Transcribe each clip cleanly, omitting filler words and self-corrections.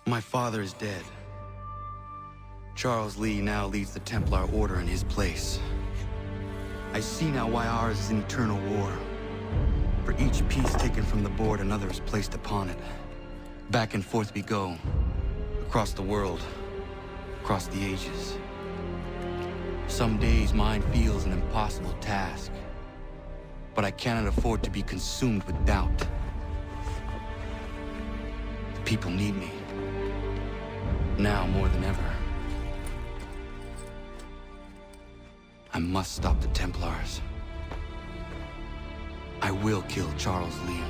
My father is dead. Charles Lee now leads the Templar Order in his place. I see now why ours is an eternal war. For each piece taken from the board, another is placed upon it. Back and forth we go. Across the world. Across the ages. Some days mine feels an impossible task. But I cannot afford to be consumed with doubt. The people need me. Now more than ever. I must stop the Templars. I will kill Charles Lee.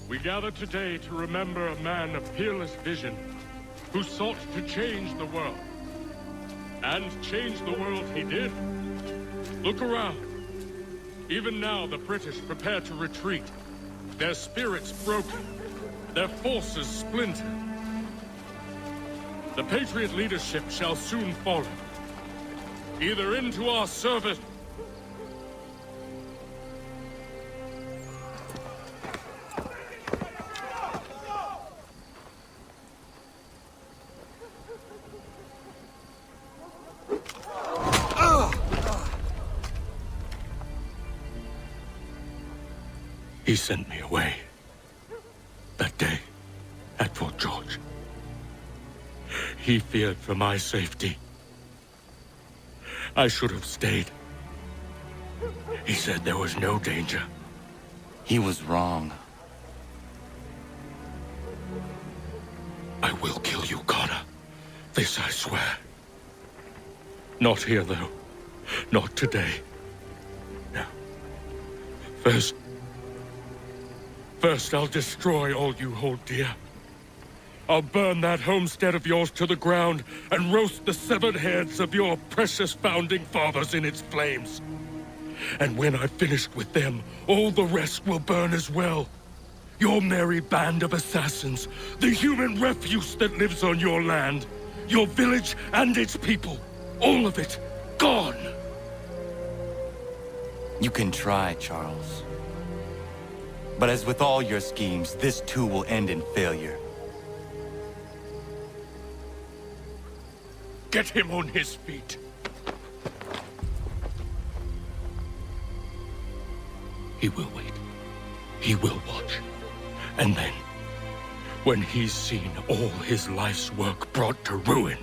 We gather today to remember a man of peerless vision, who sought to change the world. And change the world he did. Look around. Even now the British prepare to retreat, their spirits broken, their forces splintered. The Patriot leadership shall soon follow, either into our service. He sent me away. That day, at Fort George. He feared for my safety. I should have stayed. He said there was no danger. He was wrong. I will kill you, Connor. This I swear. Not here, though. Not today. No. First, I'll destroy all you hold dear. I'll burn that homestead of yours to the ground and roast the severed heads of your precious founding fathers in its flames. And when I've finished with them, all the rest will burn as well. Your merry band of assassins, the human refuse that lives on your land, your village and its people, all of it, gone. You can try, Charles. But as with all your schemes, this too will end in failure. Get him on his feet. He will wait. He will watch. And then, when he's seen all his life's work brought to ruin,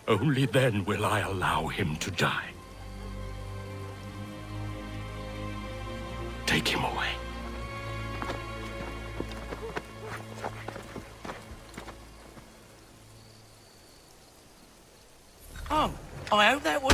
only then will I allow him to die. Take him away. Oh, I hope that was...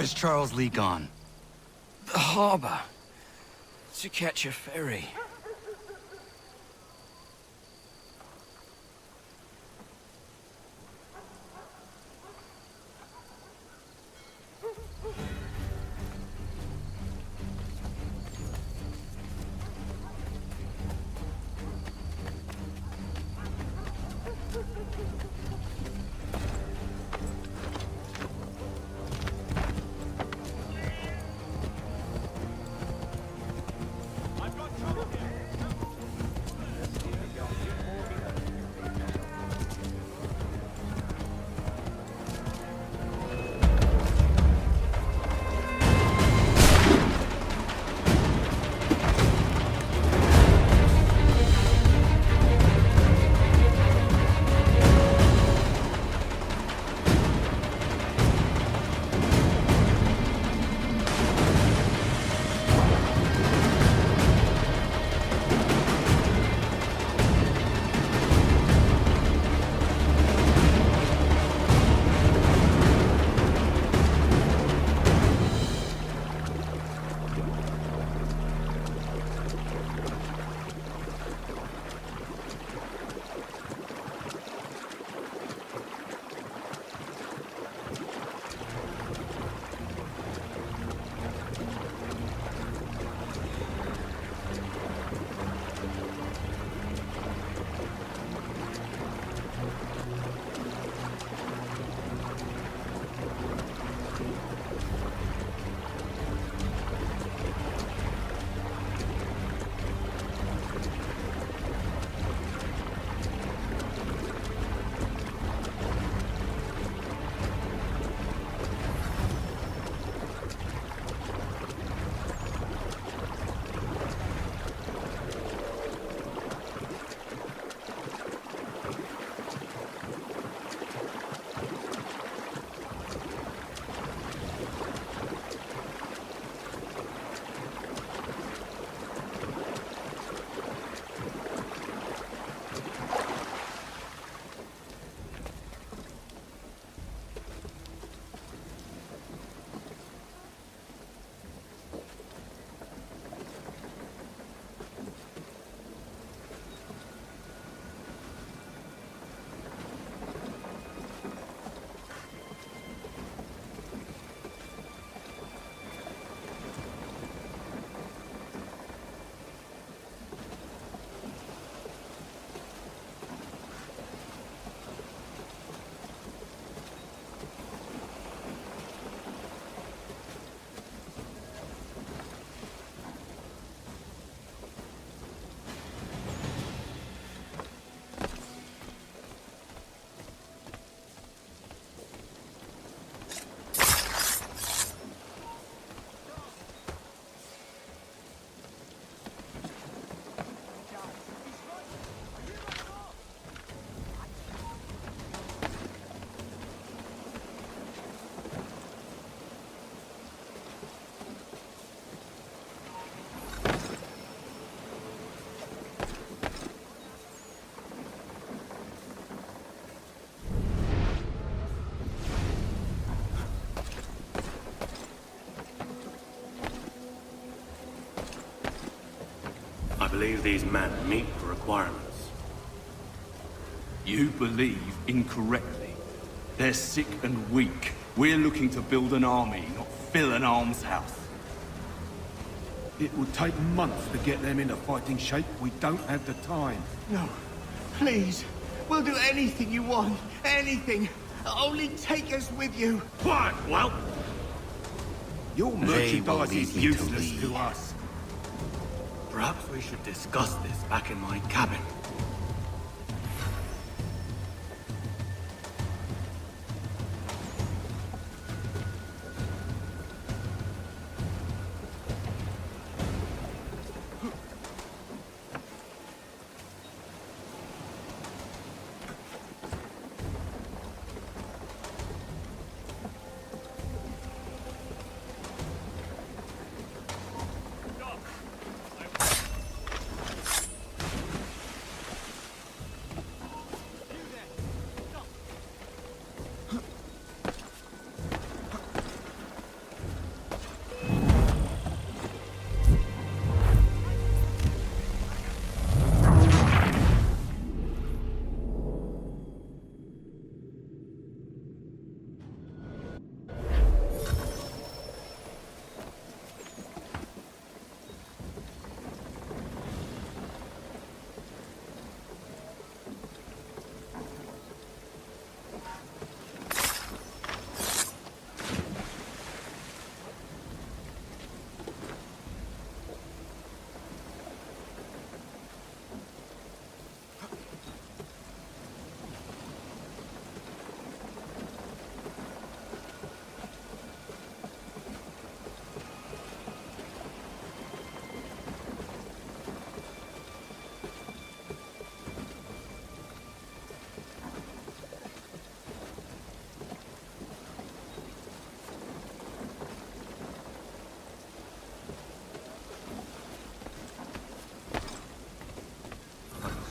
has Charles Lee gone? The harbor. To catch a ferry. I believe these men meet the requirements. You believe incorrectly. They're sick and weak. We're looking to build an army, not fill an almshouse. It would take months to get them into fighting shape. We don't have the time. No, please. We'll do anything you want. Anything. Only take us with you. Quiet, well! Your will merchandise lead is me to useless leave. to us. Perhaps we should discuss this back in my cabin.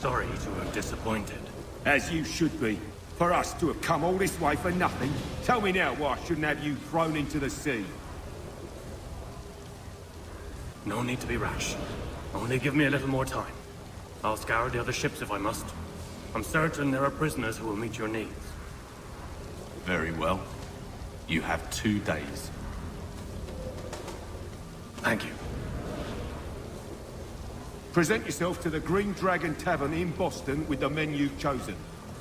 sorry to have disappointed. As you should be. For us to have come all this way for nothing. Tell me now why I shouldn't have you thrown into the sea. No need to be rash. Only give me a little more time. I'll scour the other ships if I must. I'm certain there are prisoners who will meet your needs. Very well. You have 2 days. Thank you. Present yourself to the Green Dragon Tavern in Boston with the men you've chosen.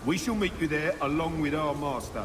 We shall meet you there along with our master.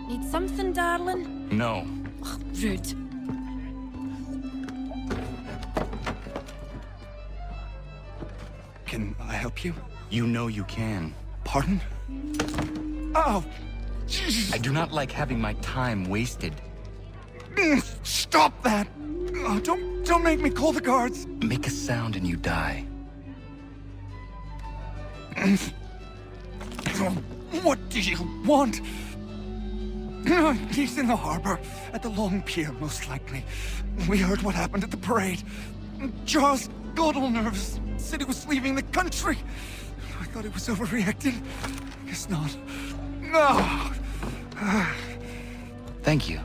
Need something, darling? No. Ugh, rude. Can I help you? You know you can. Pardon? Oh! Jesus. I do not like having my time wasted. Stop that! Oh, don't make me call the guards! Make a sound and you die. What do you want? He's in the harbor, at the Long Pier, most likely. We heard what happened at the parade. Jaws got all nervous, said he was leaving the country. I thought he was overreacting. Guess not. No. Thank you.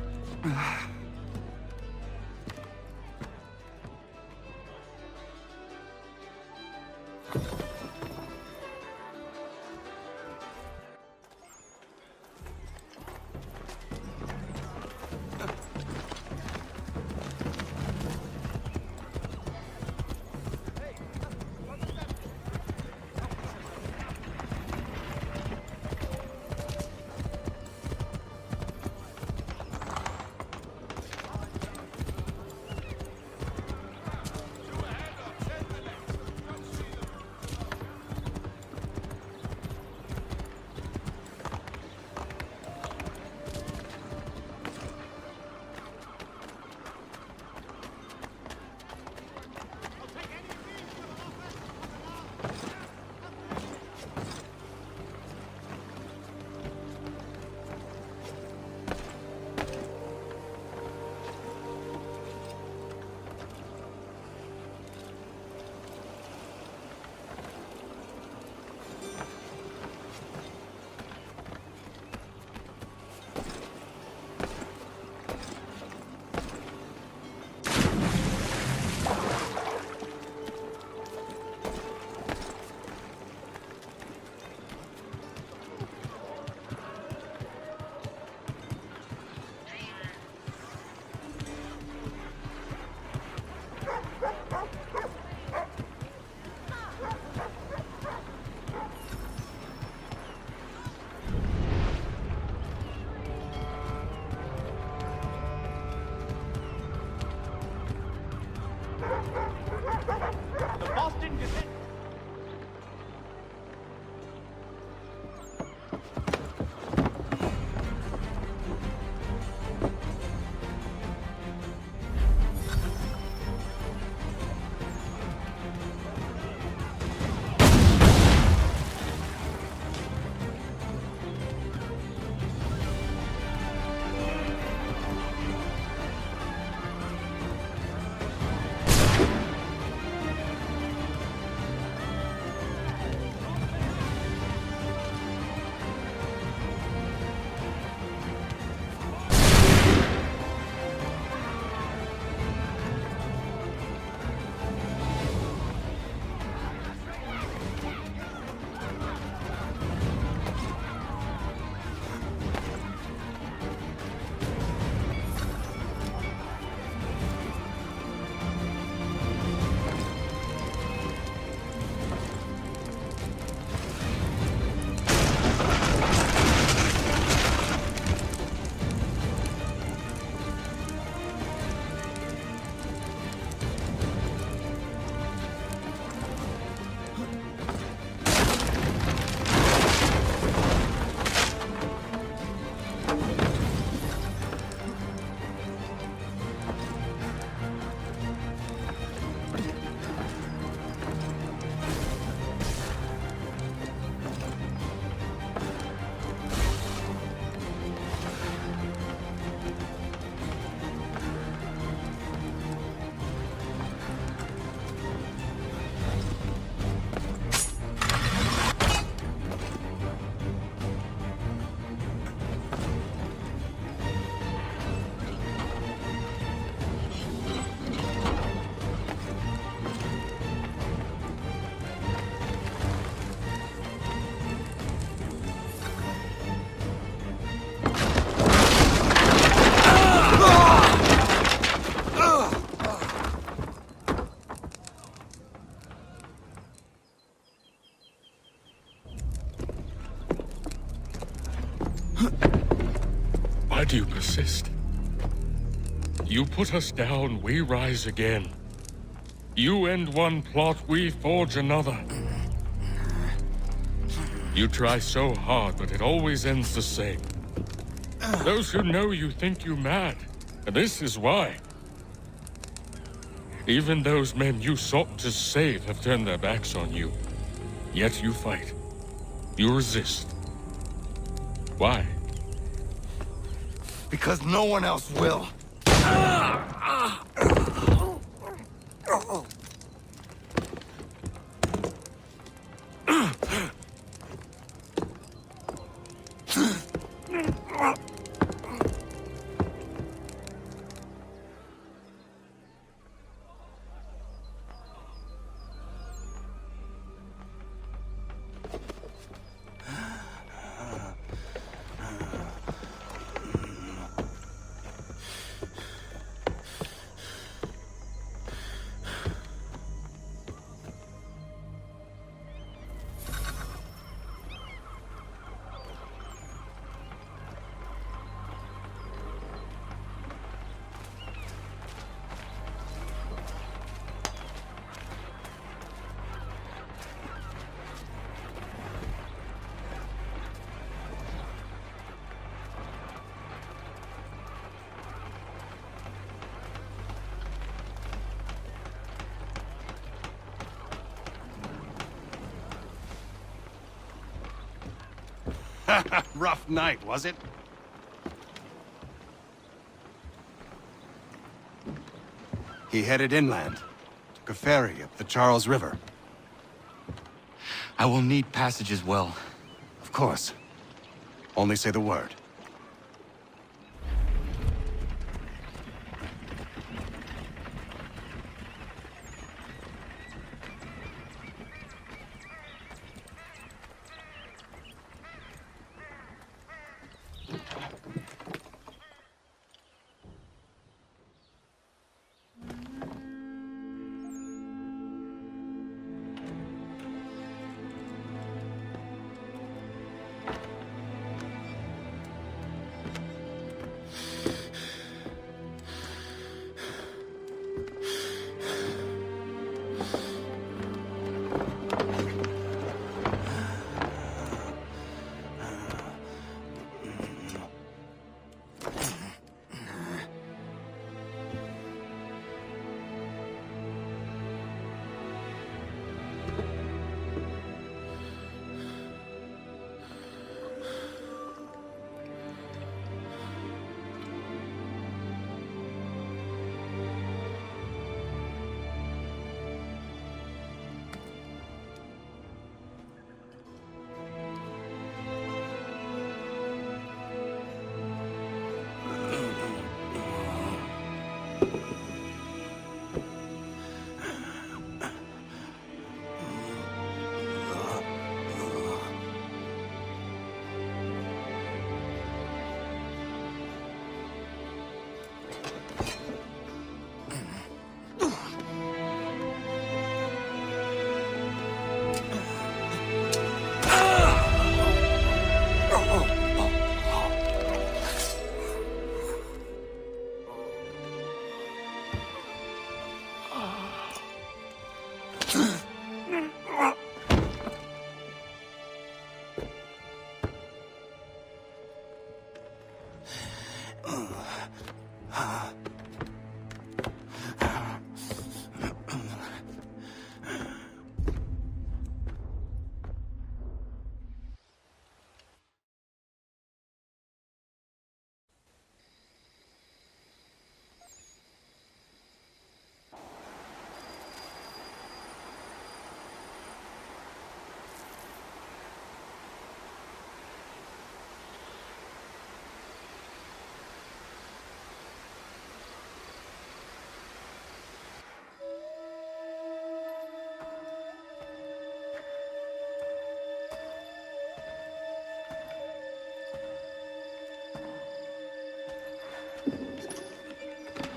persist. You put us down, we rise again. You end one plot, we forge another. You try so hard, but it always ends the same. Those who know you think you mad, and this is why. Even those men you sought to save have turned their backs on you. Yet you fight. You resist. Why? Because no one else will. Rough night, was it? He headed inland. Took a ferry up the Charles River. I will need passage as well. Of course. Only say the word.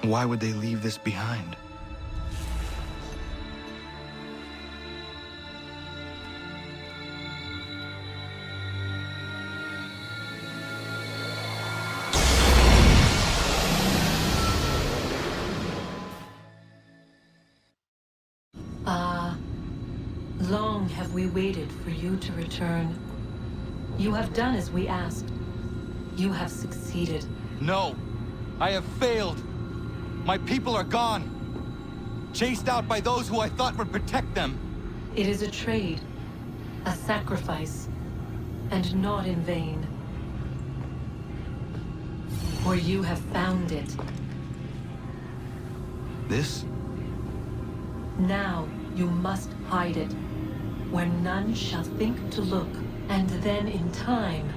Why would they leave this behind? Long have we waited for you to return. You have done as we asked. You have succeeded. No! I have failed! My people are gone! Chased out by those who I thought would protect them! It is a trade, a sacrifice, and not in vain. For you have found it. This? Now you must hide it, where none shall think to look, and then in time,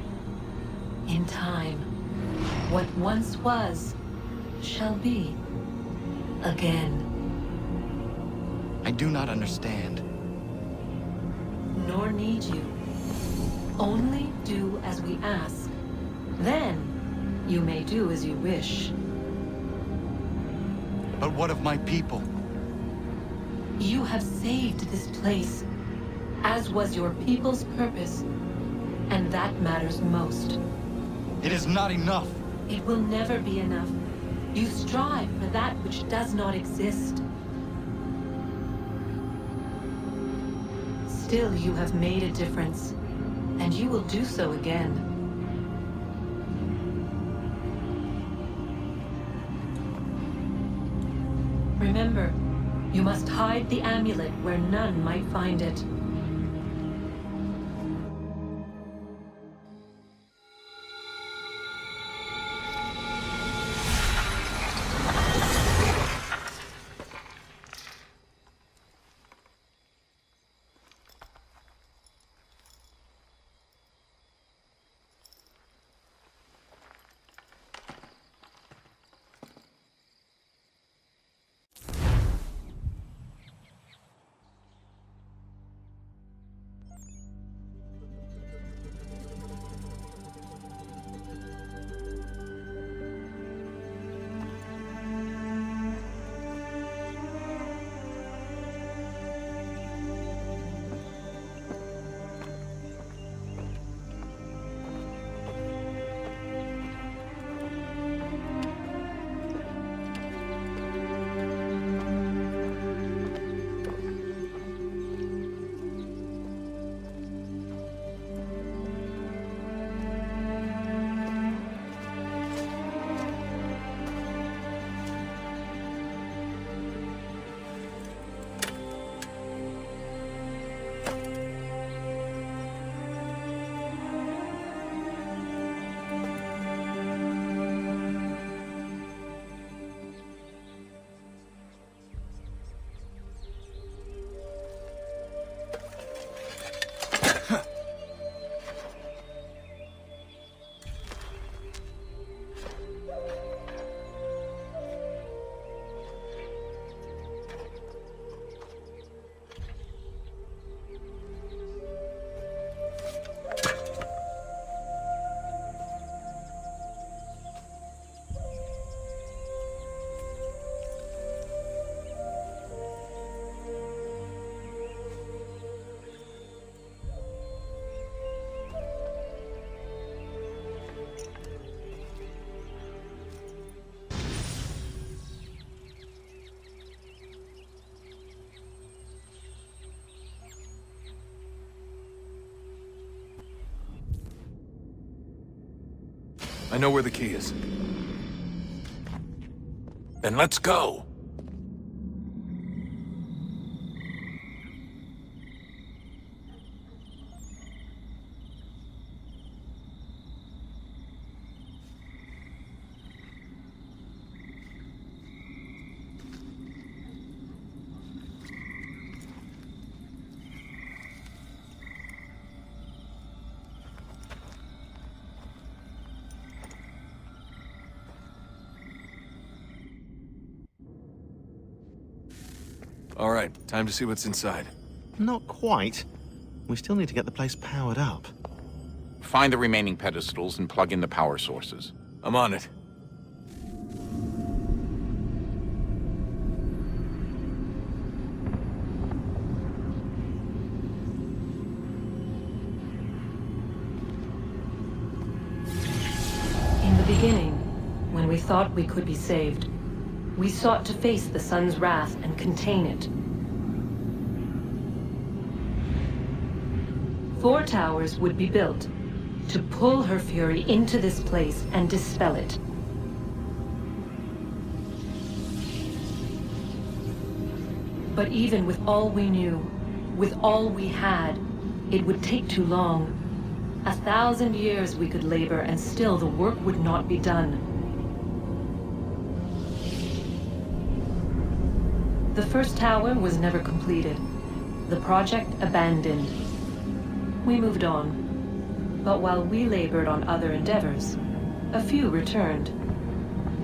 what once was, shall be again. I do not understand. Nor need you. Only do as we ask. Then, you may do as you wish. But what of my people? You have saved this place, as was your people's purpose, and that matters most. It is not enough! It will never be enough. You strive for that which does not exist. Still, you have made a difference, and you will do so again. Remember, you must hide the amulet where none might find it. I know where the key is. Then let's go! All right, time to see what's inside. Not quite. We still need to get the place powered up. Find the remaining pedestals and plug in the power sources. I'm on it. In the beginning, when we thought we could be saved, we sought to face the sun's wrath and contain it. 4 towers would be built to pull her fury into this place and dispel it. But even with all we knew, with all we had, it would take too long. 1,000 years we could labor, and still the work would not be done. The first tower was never completed. The project abandoned. We moved on. But while we labored on other endeavors, a few returned.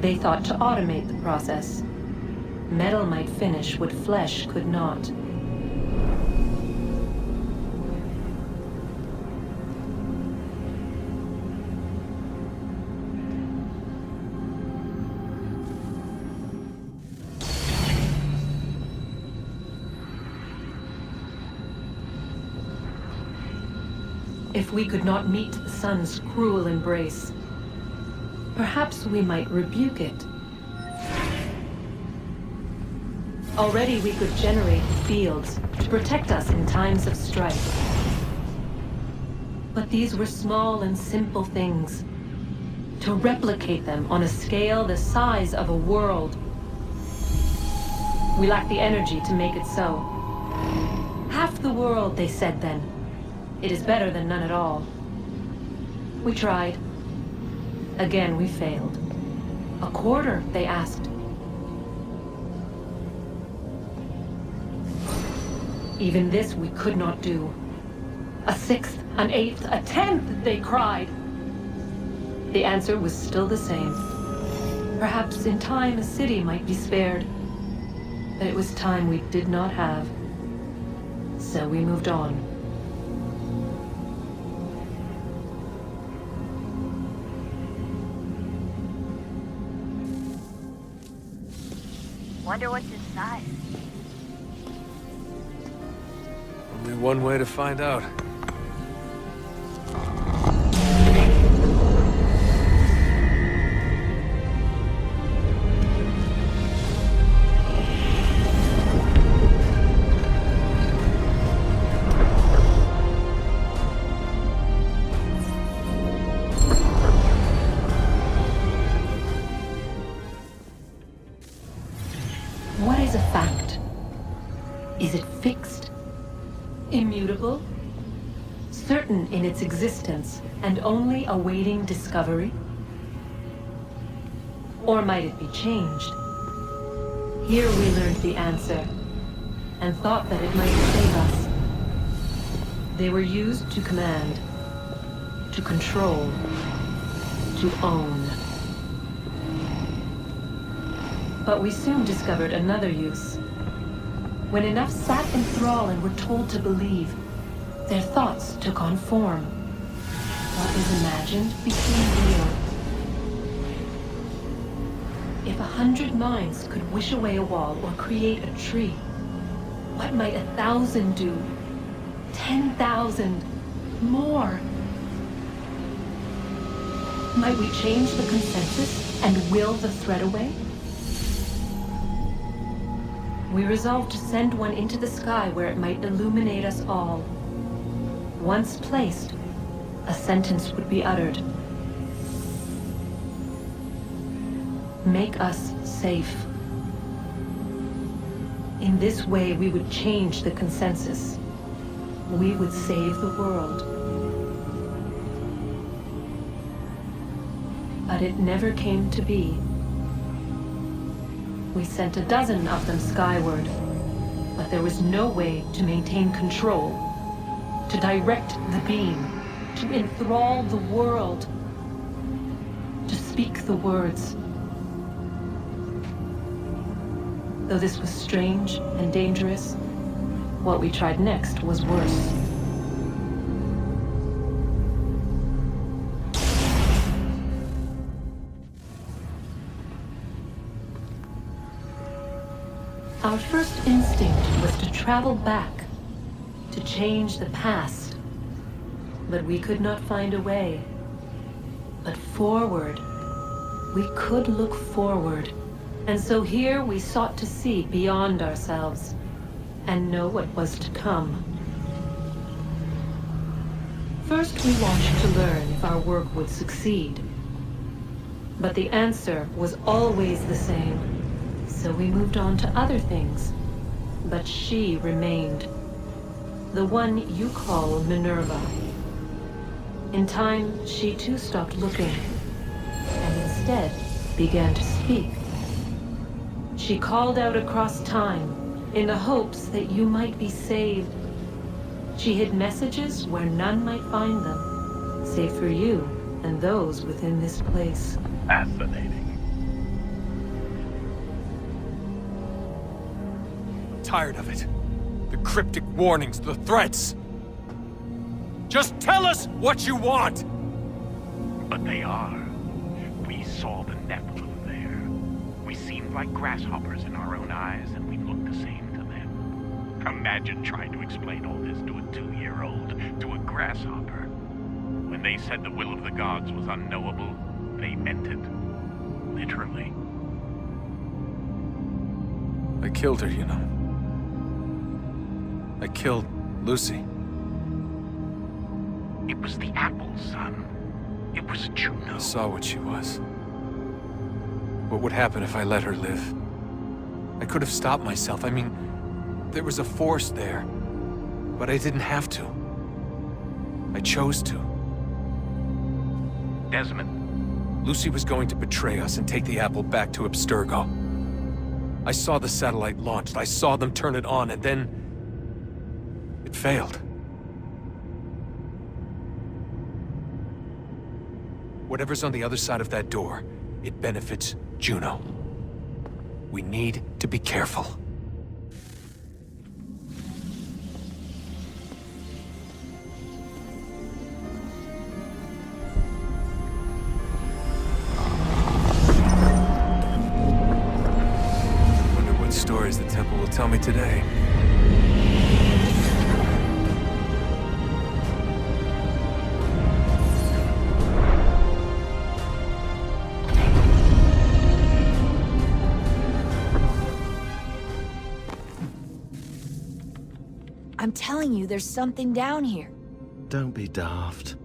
They thought to automate the process. Metal might finish what flesh could not. If we could not meet the sun's cruel embrace, perhaps we might rebuke it. Already we could generate fields to protect us in times of strife. But these were small and simple things. To replicate them on a scale the size of a world, we lacked the energy to make it so. Half the world, they said then. It is better than none at all. We tried. Again, we failed. A quarter, they asked. Even this we could not do. A 1/6, an 1/8, a 1/10, they cried. The answer was still the same. Perhaps in time a city might be spared. But it was time we did not have. So we moved on. Wonder what's inside. Only one way to find out. What is a fact? Is it fixed? Immutable? Certain in its existence and only awaiting discovery? Or might it be changed? Here we learned the answer and thought that it might save us. They were used to command, to control, to own. But we soon discovered another use. When enough sat in thrall and were told to believe, their thoughts took on form. What is imagined became real. If 100 minds could wish away a wall or create a tree, what might 1,000 do? 10,000? More? Might we change the consensus and will the threat away? We resolved to send one into the sky where it might illuminate us all. Once placed, a sentence would be uttered. Make us safe. In this way, we would change the consensus. We would save the world. But it never came to be. We sent a dozen of them skyward, but there was no way to maintain control, to direct the beam, to enthrall the world, to speak the words. Though this was strange and dangerous, what we tried next was worse. Our first instinct was to travel back, to change the past. But we could not find a way. But forward, we could look forward. And so here we sought to see beyond ourselves and know what was to come. First, we wanted to learn if our work would succeed. But the answer was always the same. So we moved on to other things. But she remained. The one you call Minerva. In time, she too stopped looking, and instead began to speak. She called out across time, in the hopes that you might be saved. She hid messages where none might find them, save for you and those within this place. Fascinating. Tired of it. The cryptic warnings, the threats. Just tell us what you want! But they are. We saw the Nephilim there. We seemed like grasshoppers in our own eyes, and we looked the same to them. Imagine trying to explain all this to a 2-year-old, to a grasshopper. When they said the will of the gods was unknowable, they meant it. Literally. I killed her, you know. I killed Lucy. It was the apple, son. It was Juno. I saw what she was. What would happen if I let her live? I could have stopped myself. I mean, there was a force there. But I didn't have to. I chose to. Desmond. Lucy was going to betray us and take the apple back to Abstergo. I saw the satellite launched. I saw them turn it on, and then... it failed. Whatever's on the other side of that door, it benefits Juno. We need to be careful. Wonder what stories the temple will tell me today. I'm telling you, there's something down here. Don't be daft.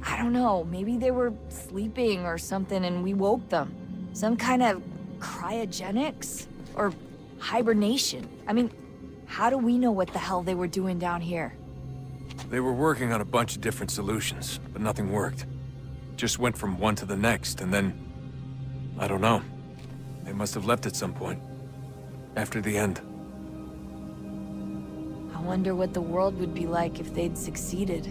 I don't know, maybe they were sleeping or something and we woke them. Some kind of cryogenics? Or hibernation? I mean, how do we know what the hell they were doing down here? They were working on a bunch of different solutions, but nothing worked. Just went from one to the next, and then... I don't know. They must have left at some point. After the end. I wonder what the world would be like if they'd succeeded.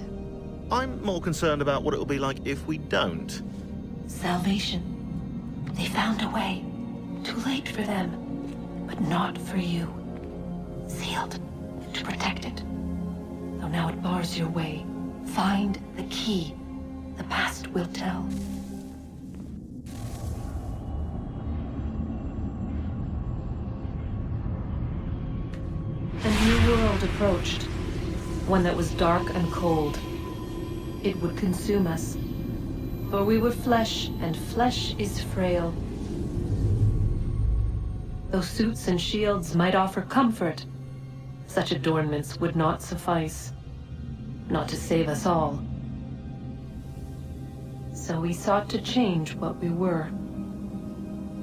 I'm more concerned about what it'll be like if we don't. Salvation. They found a way. Too late for them, but not for you. Sealed to protect it. Though now it bars your way. Find the key. The past will tell. A new world approached. One that was dark and cold. It would consume us. For we were flesh, and flesh is frail. Though suits and shields might offer comfort, such adornments would not suffice. Not to save us all. So we sought to change what we were.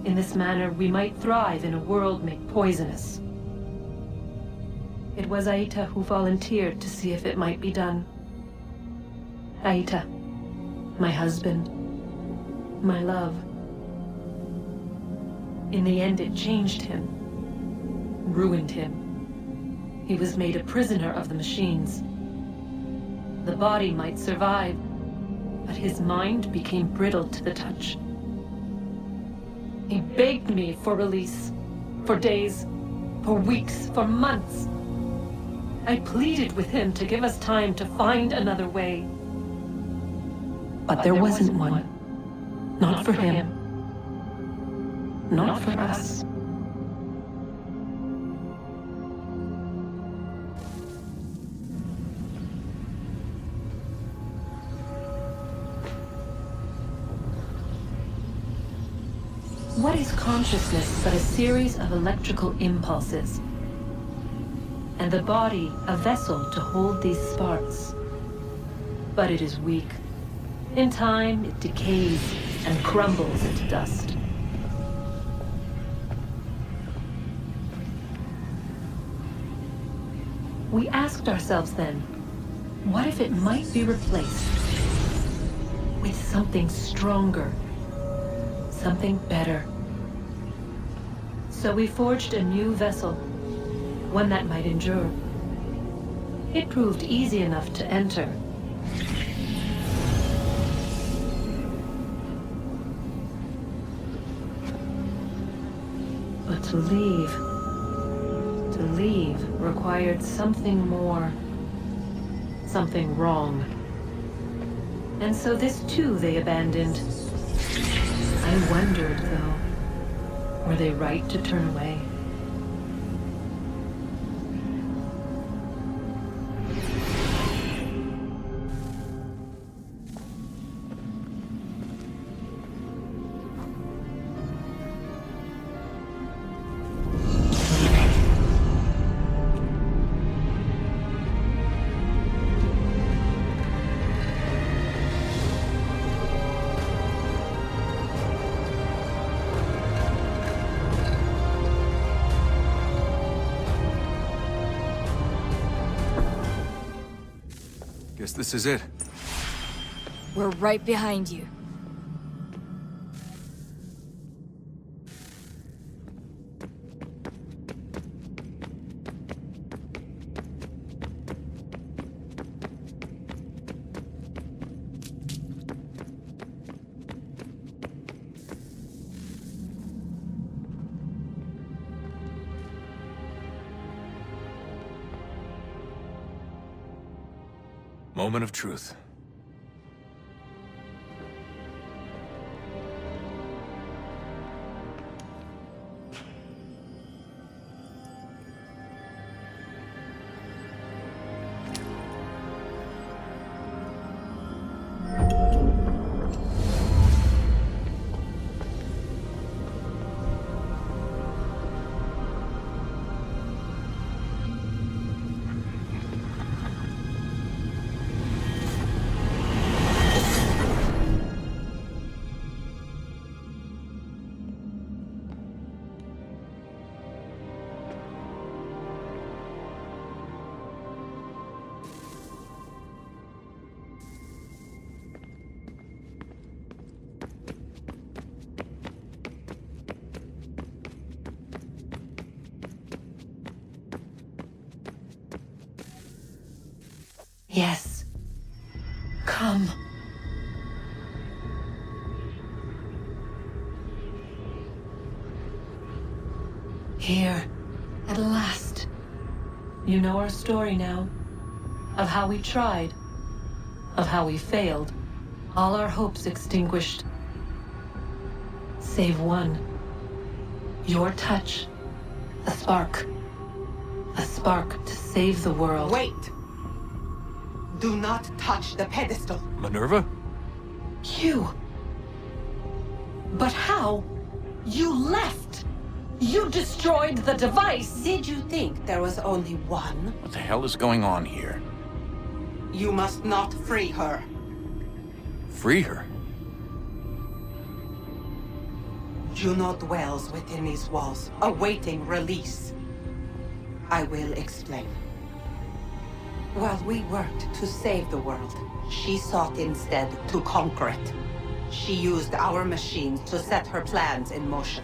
In this manner, we might thrive in a world made poisonous. It was Aita who volunteered to see if it might be done. Aita, my husband, my love. In the end, it changed him, ruined him. He was made a prisoner of the machines. The body might survive, but his mind became brittle to the touch. He begged me for release, for days, for weeks, for months. I pleaded with him to give us time to find another way. But there wasn't one. Not for him. Not for us. What is consciousness but a series of electrical impulses? And the body a vessel to hold these sparks. but it is weak. In time, it decays and crumbles into dust. We asked ourselves then, what if it might be replaced with something stronger, something better? So we forged a new vessel, one that might endure. It proved easy enough to enter. But to leave required something more, something wrong. And so this too they abandoned. I wondered, though, were they right to turn away? Guess this is it. We're right behind you. Moment of truth. Yes. Come. Here, at last. You know our story now. Of how we tried. Of how we failed. All our hopes extinguished. Save one. Your touch. A spark. A spark to save the world. Wait! Do not touch the pedestal. Minerva? You. But how? You left. You destroyed the device. Did you think there was only one? What the hell is going on here? You must not free her. Free her? Juno dwells within these walls, awaiting release. I will explain. While we worked to save the world, she sought instead to conquer it. She used our machines to set her plans in motion.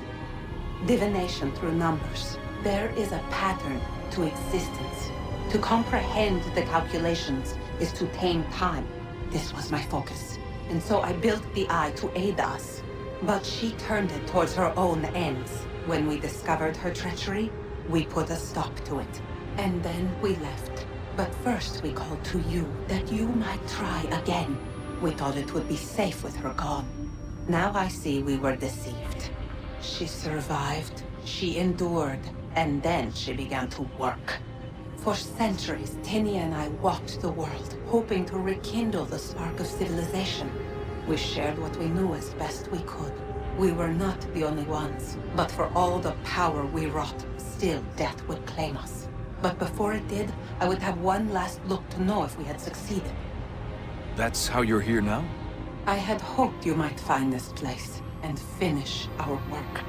Divination through numbers. There is a pattern to existence. To comprehend the calculations is to tame time. This was my focus. And so I built the eye to aid us. But she turned it towards her own ends. When we discovered her treachery, we put a stop to it. And then we left. But first we called to you, that you might try again. We thought it would be safe with her gone. Now I see we were deceived. She survived, she endured, and then she began to work. For centuries, Tinia and I walked the world, hoping to rekindle the spark of civilization. We shared what we knew as best we could. We were not the only ones, but for all the power we wrought, still death would claim us. But before it did, I would have one last look to know if we had succeeded. That's how you're here now? I had hoped you might find this place and finish our work.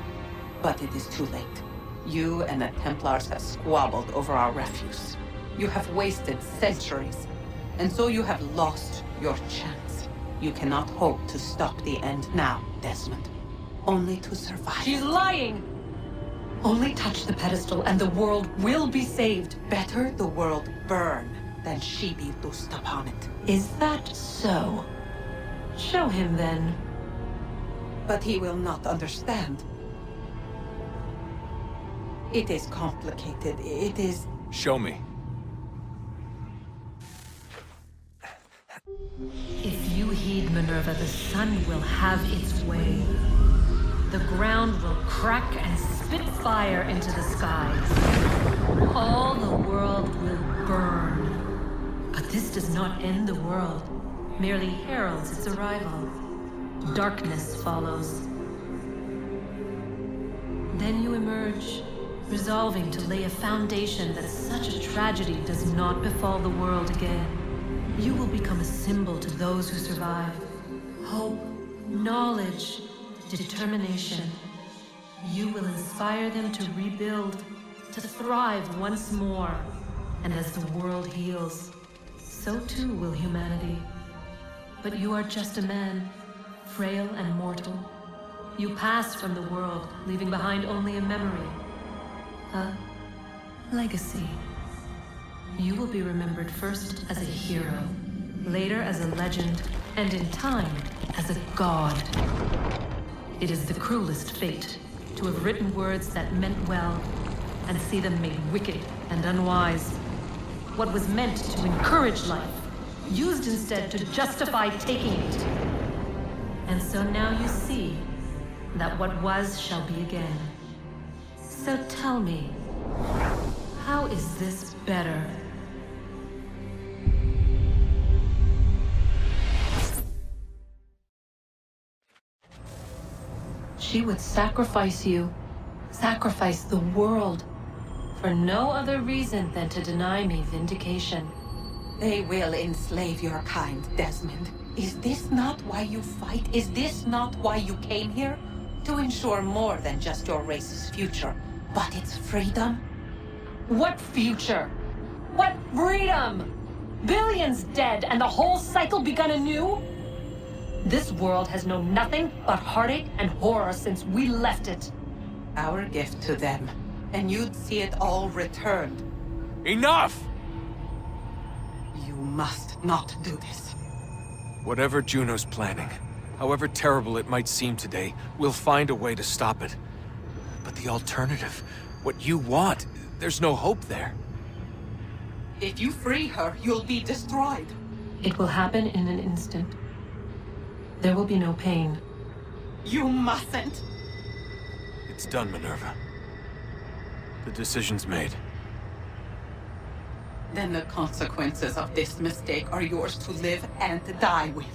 But it is too late. You and the Templars have squabbled over our refuse. You have wasted centuries, and so you have lost your chance. You cannot hope to stop the end now, Desmond. Only to survive. She's lying! Only touch the pedestal and the world will be saved. Better the world burn than she be loosed upon it. Is that so? Show him then. But he will not understand. It is complicated. It is... Show me. If you heed Minerva, the sun will have its way. The ground will crack and spit fire into the skies. All the world will burn. But this does not end the world, merely heralds its arrival. Darkness follows. Then you emerge, resolving to lay a foundation that such a tragedy does not befall the world again. You will become a symbol to those who survive. Hope, knowledge, determination. You will inspire them to rebuild, to thrive once more. And as the world heals, so too will humanity. But you are just a man, frail and mortal. You pass from the world, leaving behind only a memory. A legacy. You will be remembered first as a hero, later as a legend, and in time, as a god. It is the cruelest fate, to have written words that meant well, and see them made wicked and unwise. What was meant to encourage life, used instead to justify taking it. And so now you see that what was shall be again. So tell me, how is this better? She would sacrifice you, sacrifice the world, for no other reason than to deny me vindication. They will enslave your kind, Desmond. Is this not why you fight? Is this not why you came here? To ensure more than just your race's future, but its freedom? What future? What freedom? Billions dead and the whole cycle begun anew? This world has known nothing but heartache and horror since we left it. Our gift to them, and you'd see it all returned. Enough! You must not do this. Whatever Juno's planning, however terrible it might seem today, we'll find a way to stop it. But the alternative, what you want, there's no hope there. If you free her, you'll be destroyed. It will happen in an instant. There will be no pain. You mustn't. It's done, Minerva. The decision's made. Then the consequences of this mistake are yours to live and die with.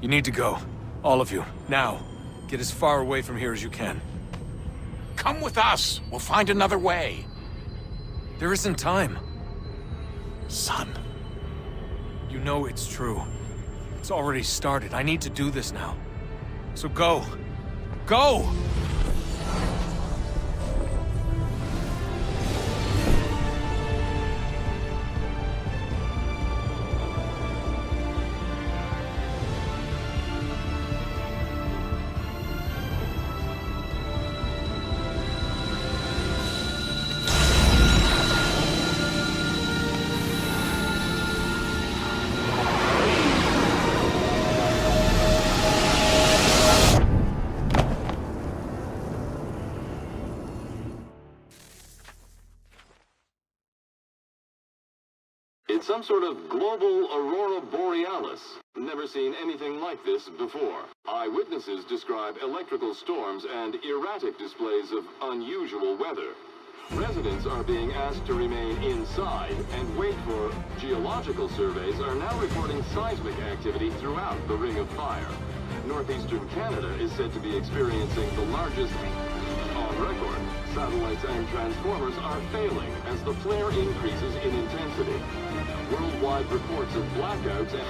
You need to go. All of you. Now. Get as far away from here as you can. Come with us. We'll find another way. There isn't time. Son. You know it's true. It's already started. I need to do this now. So go. Go! It's some sort of global aurora borealis. Never seen anything like this before. Eyewitnesses describe electrical storms and erratic displays of unusual weather. Residents are being asked to remain inside and wait for geological surveys are now reporting seismic activity throughout the Ring of Fire. Northeastern Canada is said to be experiencing the largest on record satellites and transformers are failing as the flare increases in intensity. Worldwide reports of blackouts and...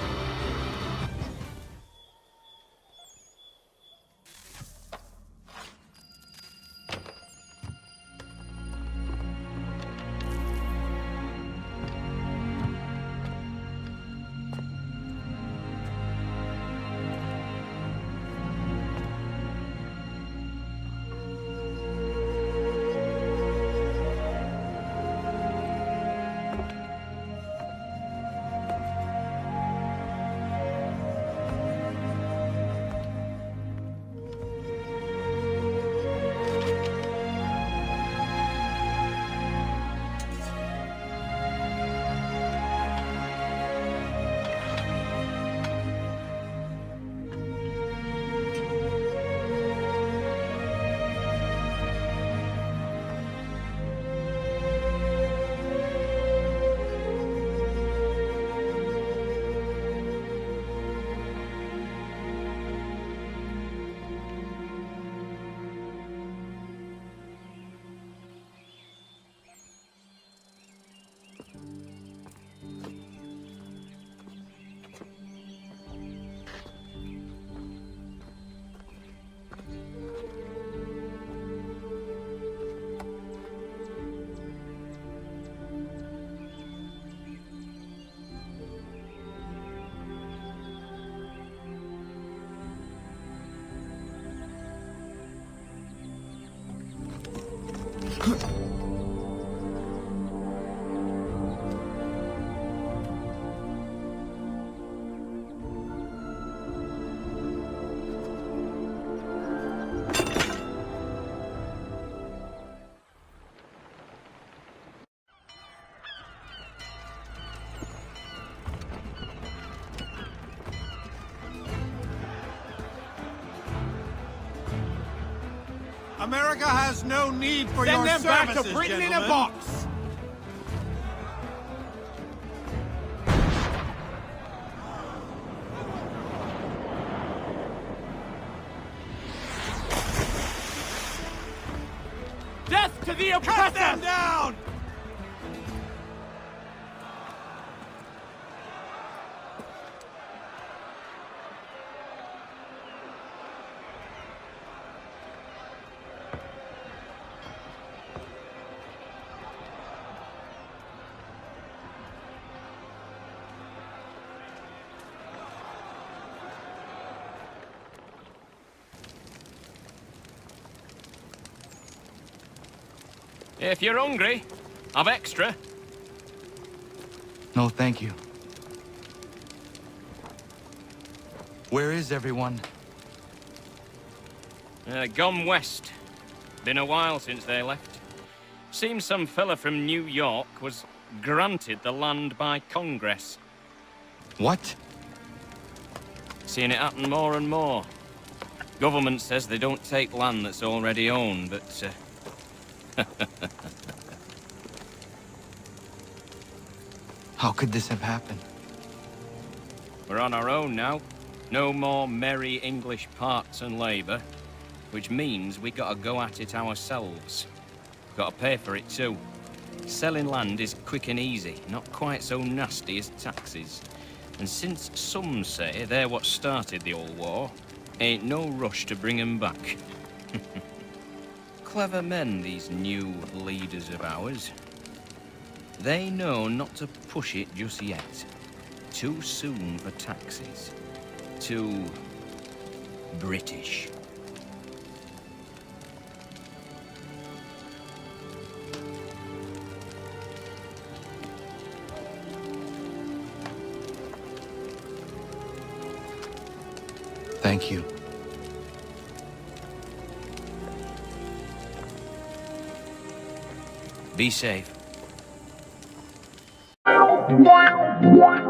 America has no need for Send your them back services, to Britain in a gentlemen. box! Death to the oppressor! Cut them down! If you're hungry, I've extra. No, thank you. Where is everyone? Gone west. Been a while since they left. Seems some fella from New York was granted the land by Congress. What? Seeing it happen more and more. Government says they don't take land that's already owned, but... How could this have happened? We're on our own now. No more merry English parts and labour. Which means we gotta go at it ourselves. Gotta pay for it too. Selling land is quick and easy, not quite so nasty as taxes. And since some say they're what started the old war, ain't no rush to bring 'em back. Clever men, these new leaders of ours. They know not to push it just yet. Too soon for taxes. Too... British. Thank you. Be safe. Yeah.